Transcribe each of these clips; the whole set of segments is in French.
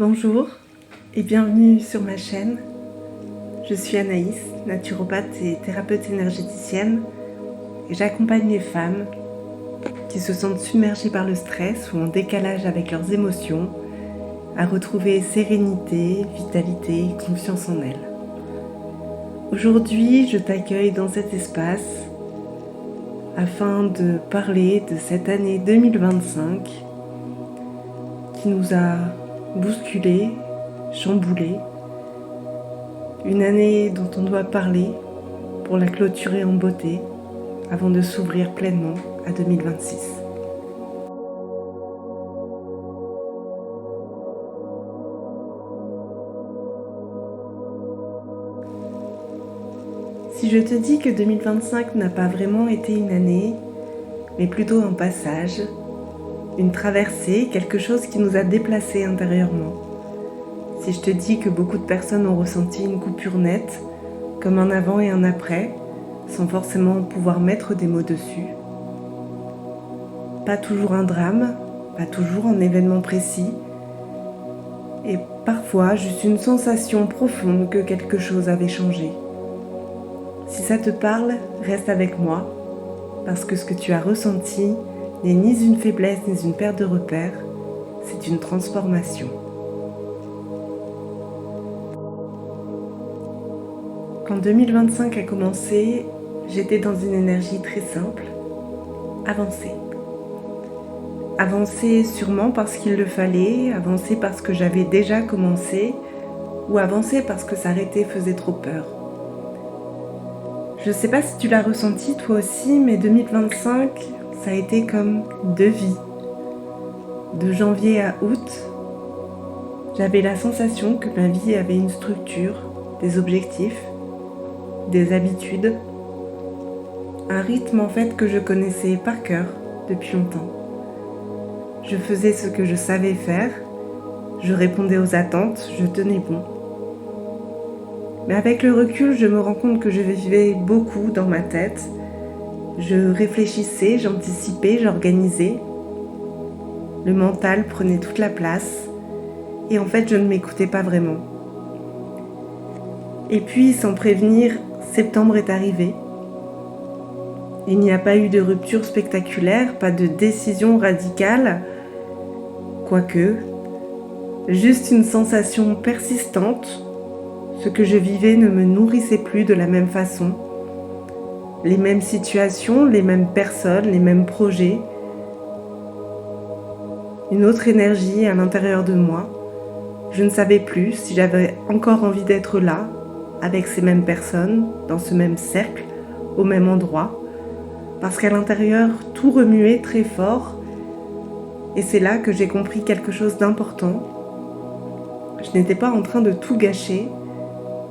Bonjour et bienvenue sur ma chaîne. Je suis Anaïs, naturopathe et thérapeute énergéticienne et j'accompagne les femmes qui se sentent submergées par le stress ou en décalage avec leurs émotions à retrouver sérénité, vitalité et confiance en elles. Aujourd'hui, je t'accueille dans cet espace afin de parler de cette année 2025 qui nous a bousculé, chamboulé. Une année dont on doit parler pour la clôturer en beauté avant de s'ouvrir pleinement à 2026. Si je te dis que 2025 n'a pas vraiment été une année, mais plutôt un passage, une traversée, quelque chose qui nous a déplacés intérieurement. Si je te dis que beaucoup de personnes ont ressenti une coupure nette, comme un avant et un après, sans forcément pouvoir mettre des mots dessus. Pas toujours un drame, pas toujours un événement précis, et parfois juste une sensation profonde que quelque chose avait changé. Si ça te parle, reste avec moi, parce que ce que tu as ressenti n'est ni une faiblesse ni une perte de repère, c'est une transformation. Quand 2025 a commencé, j'étais dans une énergie très simple, avancer. Avancer sûrement parce qu'il le fallait, avancer parce que j'avais déjà commencé, ou avancer parce que s'arrêter faisait trop peur. Je ne sais pas si tu l'as ressenti toi aussi, mais 2025, ça a été comme deux vies. De janvier à août, j'avais la sensation que ma vie avait une structure, des objectifs, des habitudes, un rythme en fait que je connaissais par cœur depuis longtemps. Je faisais ce que je savais faire, je répondais aux attentes, je tenais bon. Mais avec le recul, je me rends compte que je vivais beaucoup dans ma tête. Je réfléchissais, j'anticipais, j'organisais. Le mental prenait toute la place et en fait, je ne m'écoutais pas vraiment. Et puis, sans prévenir, septembre est arrivé. Il n'y a pas eu de rupture spectaculaire, pas de décision radicale, quoique, juste une sensation persistante. Ce que je vivais ne me nourrissait plus de la même façon. Les mêmes situations, les mêmes personnes, les mêmes projets. Une autre énergie à l'intérieur de moi. Je ne savais plus si j'avais encore envie d'être là, avec ces mêmes personnes, dans ce même cercle, au même endroit. Parce qu'à l'intérieur, tout remuait très fort. Et c'est là que j'ai compris quelque chose d'important. Je n'étais pas en train de tout gâcher.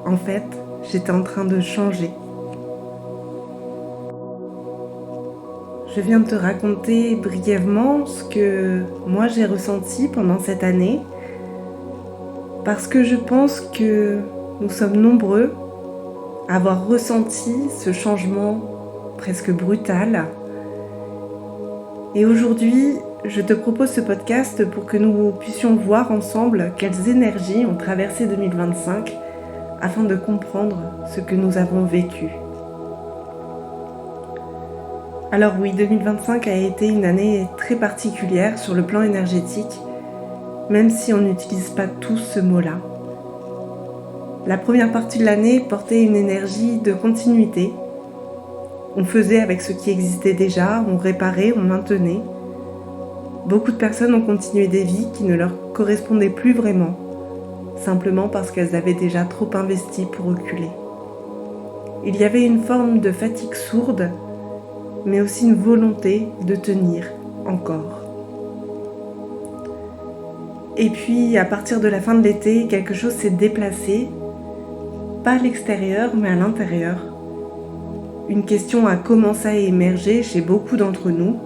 En fait, j'étais en train de changer. Je viens de te raconter brièvement ce que moi j'ai ressenti pendant cette année parce que je pense que nous sommes nombreux à avoir ressenti ce changement presque brutal. Et aujourd'hui, je te propose ce podcast pour que nous puissions voir ensemble quelles énergies ont traversé 2025 afin de comprendre ce que nous avons vécu. Alors oui, 2025 a été une année très particulière sur le plan énergétique, même si on n'utilise pas tous ce mot-là. La première partie de l'année portait une énergie de continuité. On faisait avec ce qui existait déjà, on réparait, on maintenait. Beaucoup de personnes ont continué des vies qui ne leur correspondaient plus vraiment, simplement parce qu'elles avaient déjà trop investi pour reculer. Il y avait une forme de fatigue sourde, mais aussi une volonté de tenir encore. Et puis, à partir de la fin de l'été, quelque chose s'est déplacé, pas à l'extérieur, mais à l'intérieur. Une question a commencé à émerger chez beaucoup d'entre nous.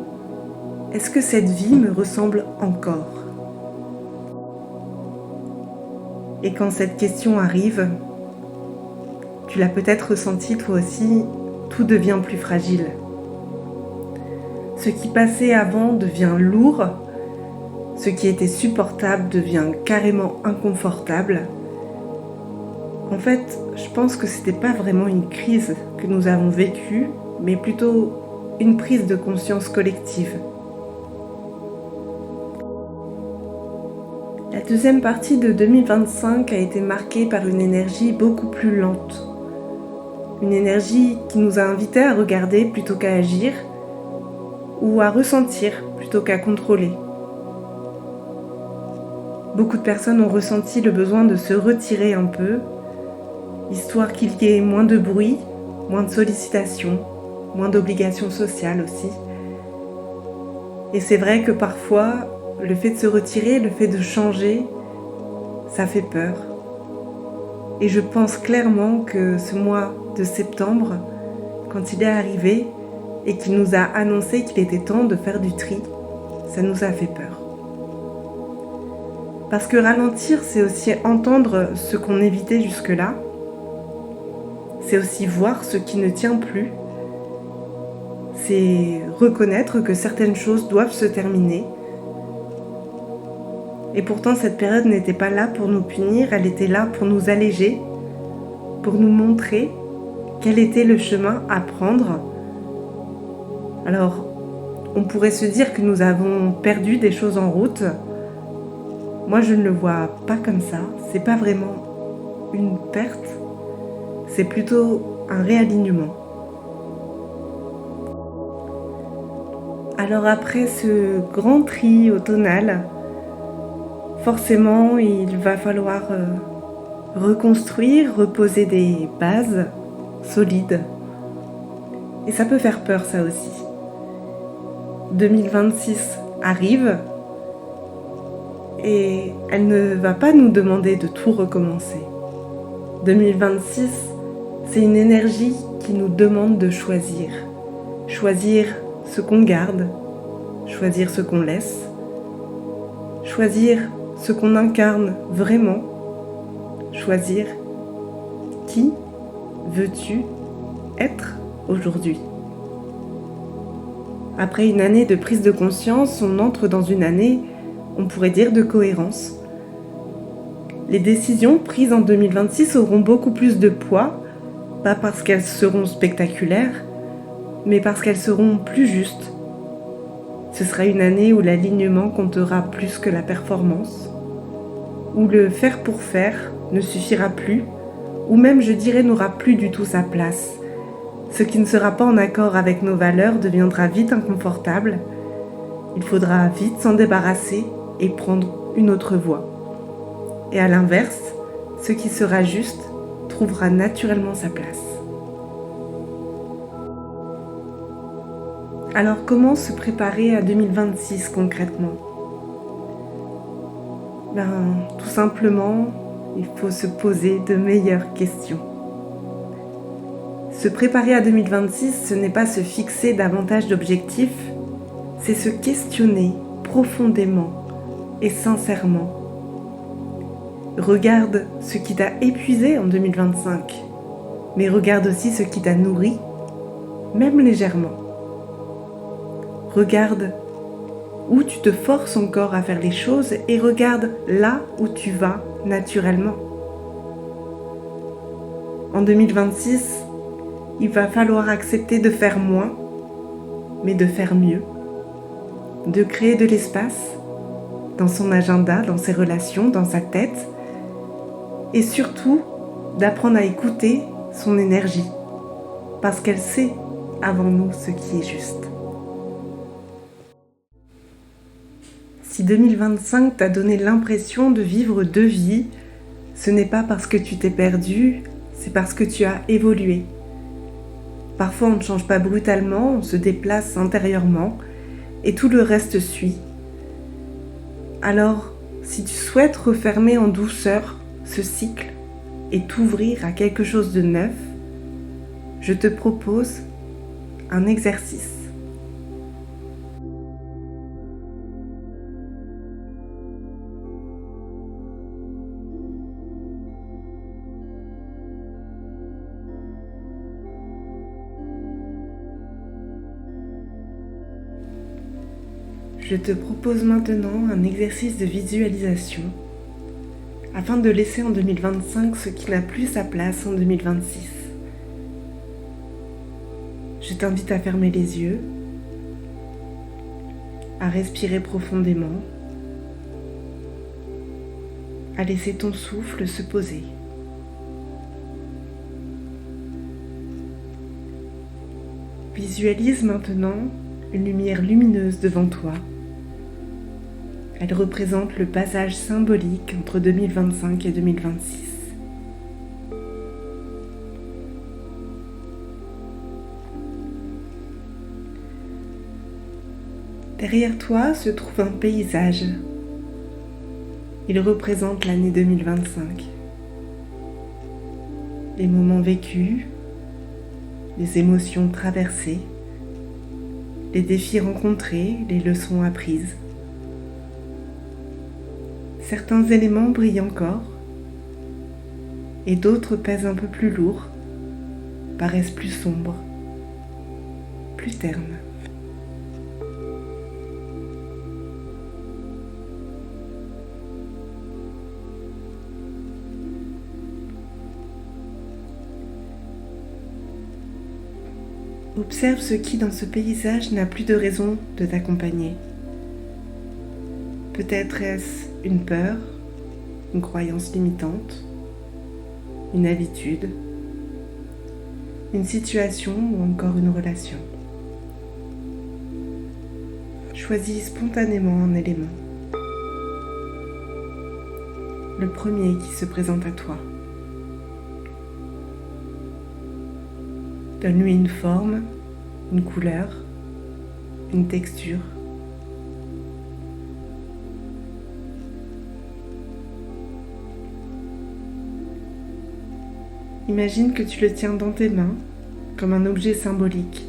Est-ce que cette vie me ressemble encore ? Et quand cette question arrive, tu l'as peut-être ressenti toi aussi, tout devient plus fragile. Ce qui passait avant devient lourd, Ce qui était supportable devient carrément inconfortable. En fait, je pense que c'était pas vraiment une crise que nous avons vécue, mais plutôt une prise de conscience collective. La deuxième partie de 2025 a été marquée par une énergie beaucoup plus lente. Une énergie qui nous a invités à regarder plutôt qu'à agir, ou à ressentir plutôt qu'à contrôler. Beaucoup de personnes ont ressenti le besoin de se retirer un peu, histoire qu'il y ait moins de bruit, moins de sollicitations, moins d'obligations sociales aussi. Et c'est vrai que parfois, le fait de se retirer, le fait de changer, ça fait peur. Et je pense clairement que ce mois de septembre, quand il est arrivé et qu'il nous a annoncé qu'il était temps de faire du tri, ça nous a fait peur. Parce que ralentir, c'est aussi entendre ce qu'on évitait jusque-là. C'est aussi voir ce qui ne tient plus. C'est reconnaître que certaines choses doivent se terminer. Et pourtant, cette période n'était pas là pour nous punir, elle était là pour nous alléger, pour nous montrer quel était le chemin à prendre. Alors, on pourrait se dire que nous avons perdu des choses en route. Moi, je ne le vois pas comme ça. C'est pas vraiment une perte, c'est plutôt un réalignement. Alors après ce grand tri automnal, forcément, il va falloir reconstruire, reposer des bases solides. Et ça peut faire peur, ça aussi. 2026 arrive et elle ne va pas nous demander de tout recommencer. 2026, c'est une énergie qui nous demande de choisir. Choisir ce qu'on garde, choisir ce qu'on laisse, choisir ce qu'on incarne vraiment, choisir qui veux-tu être aujourd'hui. Après une année de prise de conscience, on entre dans une année, on pourrait dire, de cohérence. Les décisions prises en 2026 auront beaucoup plus de poids, pas parce qu'elles seront spectaculaires, mais parce qu'elles seront plus justes. Ce sera une année où l'alignement comptera plus que la performance, où le faire pour faire ne suffira plus, ou même je dirais n'aura plus du tout sa place. Ce qui ne sera pas en accord avec nos valeurs deviendra vite inconfortable. Il faudra vite s'en débarrasser et prendre une autre voie. Et à l'inverse, ce qui sera juste trouvera naturellement sa place. Alors comment se préparer à 2026 concrètement ? Tout simplement, il faut se poser de meilleures questions. Se préparer à 2026, ce n'est pas se fixer davantage d'objectifs, c'est se questionner profondément et sincèrement. Regarde ce qui t'a épuisé en 2025, mais regarde aussi ce qui t'a nourri, même légèrement. Regarde où tu te forces encore à faire les choses et regarde là où tu vas naturellement. En 2026, il va falloir accepter de faire moins, mais de faire mieux, de créer de l'espace dans son agenda, dans ses relations, dans sa tête, et surtout d'apprendre à écouter son énergie, parce qu'elle sait avant nous ce qui est juste. Si 2025 t'a donné l'impression de vivre deux vies, ce n'est pas parce que tu t'es perdu, c'est parce que tu as évolué. Parfois on ne change pas brutalement, on se déplace intérieurement et tout le reste suit. Alors, si tu souhaites refermer en douceur ce cycle et t'ouvrir à quelque chose de neuf, je te propose un exercice. Je te propose maintenant un exercice de visualisation afin de laisser en 2025 ce qui n'a plus sa place en 2026. Je t'invite à fermer les yeux, à respirer profondément, à laisser ton souffle se poser. Visualise maintenant une lumière lumineuse devant toi. Elle représente le passage symbolique entre 2025 et 2026. Derrière toi se trouve un paysage. Il représente l'année 2025. Les moments vécus, les émotions traversées, les défis rencontrés, les leçons apprises. Certains éléments brillent encore et d'autres pèsent un peu plus lourd, paraissent plus sombres, plus ternes. Observe ce qui dans ce paysage n'a plus de raison de t'accompagner. Peut-être est-ce une peur, une croyance limitante, une habitude, une situation ou encore une relation. Choisis spontanément un élément. Le premier qui se présente à toi. Donne-lui une forme, une couleur, une texture. Imagine que tu le tiens dans tes mains comme un objet symbolique.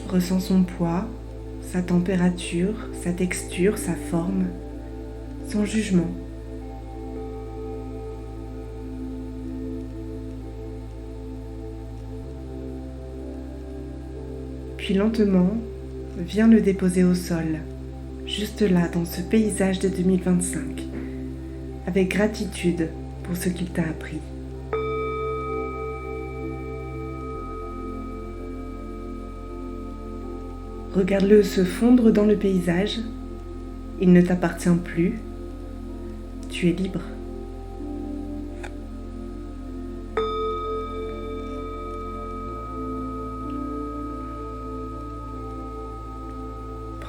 Ressens son poids, sa température, sa texture, sa forme, sans jugement. Puis lentement, viens le déposer au sol, juste là dans ce paysage de 2025, avec gratitude pour ce qu'il t'a appris. Regarde-le se fondre dans le paysage, il ne t'appartient plus. Tu es libre.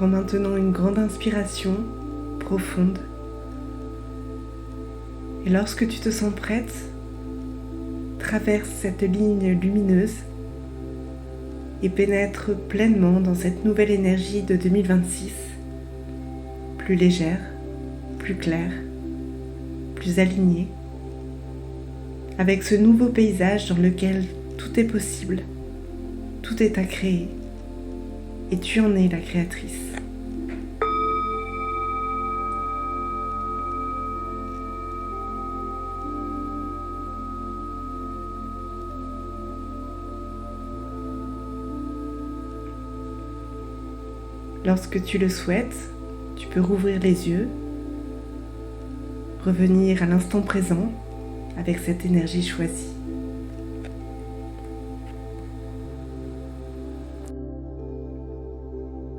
Prends maintenant une grande inspiration profonde. Et lorsque tu te sens prête, traverse cette ligne lumineuse et pénètre pleinement dans cette nouvelle énergie de 2026, plus légère, plus claire, plus aligné, avec ce nouveau paysage dans lequel tout est possible, tout est à créer, et tu en es la créatrice. Lorsque tu le souhaites, tu peux rouvrir les yeux, revenir à l'instant présent avec cette énergie choisie.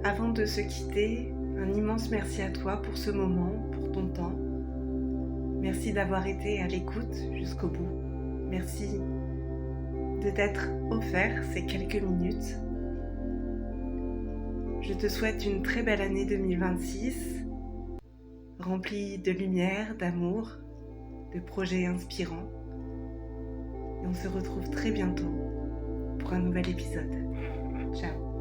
Avant de se quitter, un immense merci à toi pour ce moment, pour ton temps. Merci d'avoir été à l'écoute jusqu'au bout. Merci de t'être offert ces quelques minutes. Je te souhaite une très belle année 2026, remplie de lumière, d'amour, de projets inspirants. Et on se retrouve très bientôt pour un nouvel épisode. Ciao.